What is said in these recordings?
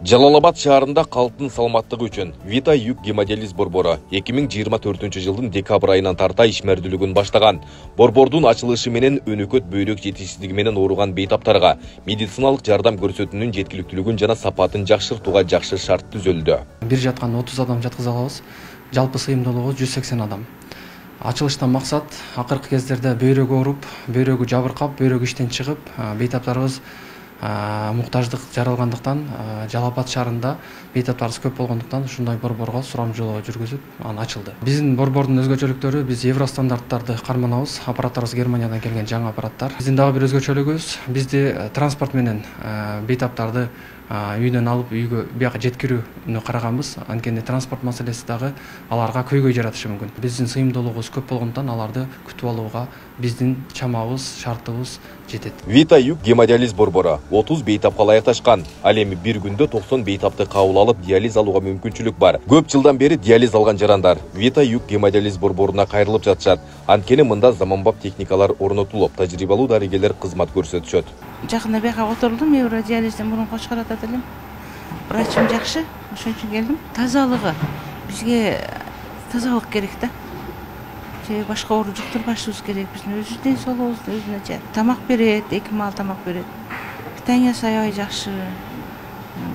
Жалал-Абад шаарында калктын саламаттыгы үчүн Vita Yük Гемодиализ борбору 2024 жылдын декабрь айынан тарта ишмердүүлүгүн баштаган. Борбордун ачылышы менен өнөкөт бөйрөк жетишсиздиги менен ооруган бейтаптарга медициналык жардам көрсөтүүнүн жеткиликтүүлүгүн жана сапатын жакшыртууга жакшы шарт түзүлдү. Бир жаткан 30 адам жаткыза алабыз. Жалпы сыйымдуулугу 180 адам. Ачылыштан максат акыркы кездерде бөйрөгү ооруп, бөйрөгү жабыркап, бөйрөгү иштен чыгып, бейтаптарыбыз муктаждык жаралгандыктан Жалал-Абад шаарында бейтаптарыбыз көп болгондуктан ушундай борборго сурамжылоо жүргүзүп ачылды. Биздин борбордун өзгөчөлүктөрү биз евро стандарттарды карманабыз. Аппараттарыбыз Германиядан келген жаңы аппараттар. Биздин дагы бир өзгөчөлүгүбүз бизди транспорт менен бейтаптарды үйдөн алып үйгө бияка жеткирүүнү караганбыз. Анткени транспорт маселеси дагы аларга көйгөй жаратышы мүмкүн. Биздин сыйымдуулугубуз көп болгондуктан аларды күтүп алууга биздин чамабыз, шартыбыз жетет. Vita Yük Гемодиализ борбору 30 бейтапка ылайыкташкан. Ал эми бир күндө 90 бейтапты кабыл алып диализ алууга мүмкүнчүлүк бар. Көп жылдан бери диализ алган жарандар Vita Yük Гемодиализ борборуна кайрылып жатышат. Анткени мында заманбап техникалар орнотулуп, тажрыйбалуу дарыгерлер кызмат көрсөтүшөт. Жакында бияка отурдум, евродиализден мурун кочкорот элем. Врачым жакшы, ошон үчүн келдим. Тазалыгы бизге тазалык керек да. Башка оору жуктурбашыбыз керек. Биздин өзүбүздүн ден соолугубуздун өзүнө жай. Тамак берет, 2 маал тамак берет. Питаниясы аябай жакшы.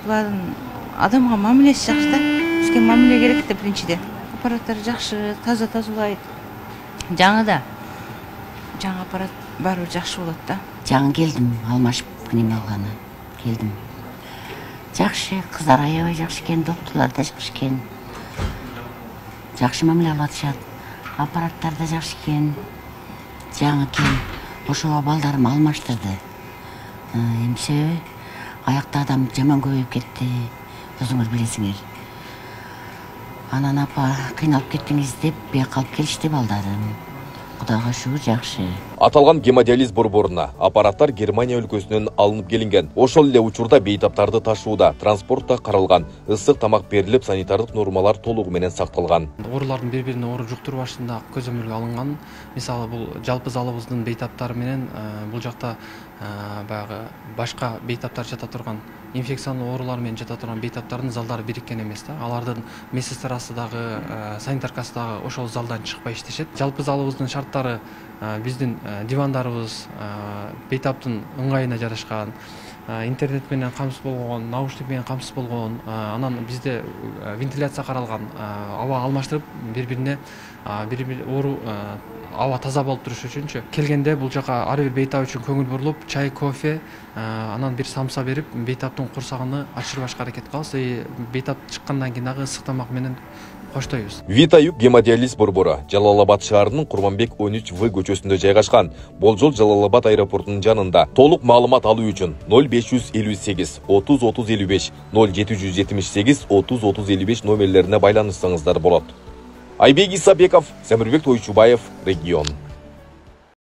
Булардын адамга мамилеси жакшы да. Бизге мамиле керек да биринчиден. Аппараттар жакшы, таза тазалайт. Жаңы аппарат баары жакшы болот да. Жаңы келдим, алмашып неме алганы. Келдим. Жакшы, кыздар аябай жакшы экен, доктурлар да жакшы экен. Жакшы мамиле алып атышат. Аппараттар да жакшы экен. Жаңы экен. Ошого балдарым алмаштырды. Эми себеби аякта адам жаман көбөйүп кетти. Өзүңөр билесиңер. Анан апа кыйналып кеттиңиз деп бияка алып келишти балдарым. Кудайга шүгүр жакшы. Аталган гемодиализ борборуна аппараттар Германия өлкөсүнөн алынып келинген. Ошол эле учурда бейтаптарды ташууда транспортта каралган, ысык тамак берилип, санитардык нормалар толугу менен сакталган. Оорулардын бири-бирине оору жуктурбашында көзөмөлгө алынган. Мисалы бул жалпы залыбыздын бейтаптары менен бул жакта баягы башка бейтаптар жата турган, инфекциялык оорулар менен жата турган бейтаптардын залдары бириккен эмес да. Алардын медсестрасы дагы, санитаркасы дагы ошол залдан чыкпай иштешет. Жалпы залыбыздын шарттары биздин дивандарыбыз бейтаптын ыңгайына жарашкан, интернет менен камсыз болгон, наушник менен камсыз болгон, анан бизде вентиляция каралган, аба алмаштырып бири-бирине оору аба таза болуп туруш үчүнчү. Келгенде бул жака ар бир бейтап үчүн көңүл бурулуп, чай, кофе, анан бир самса берип, бейтаптын курсагын ачырбашка аракет кылабыз. Бейтап чыккандан кийин дагы ысык тамак менен коштойбуз. Vita Yük Гемодиализ борбору Жалал-Абад шаарынын Курманбек 13В көчөсүндө жайгашкан. Болжол Жалал-Абад аэропортунун жанында. Толук маалымат алуу үчүн 0558 30 30 55 0778 30 30 55 номерлерине байланышсаңыздар болот. Айбек Исабеков, Самирбек Тойчубаев, Регион.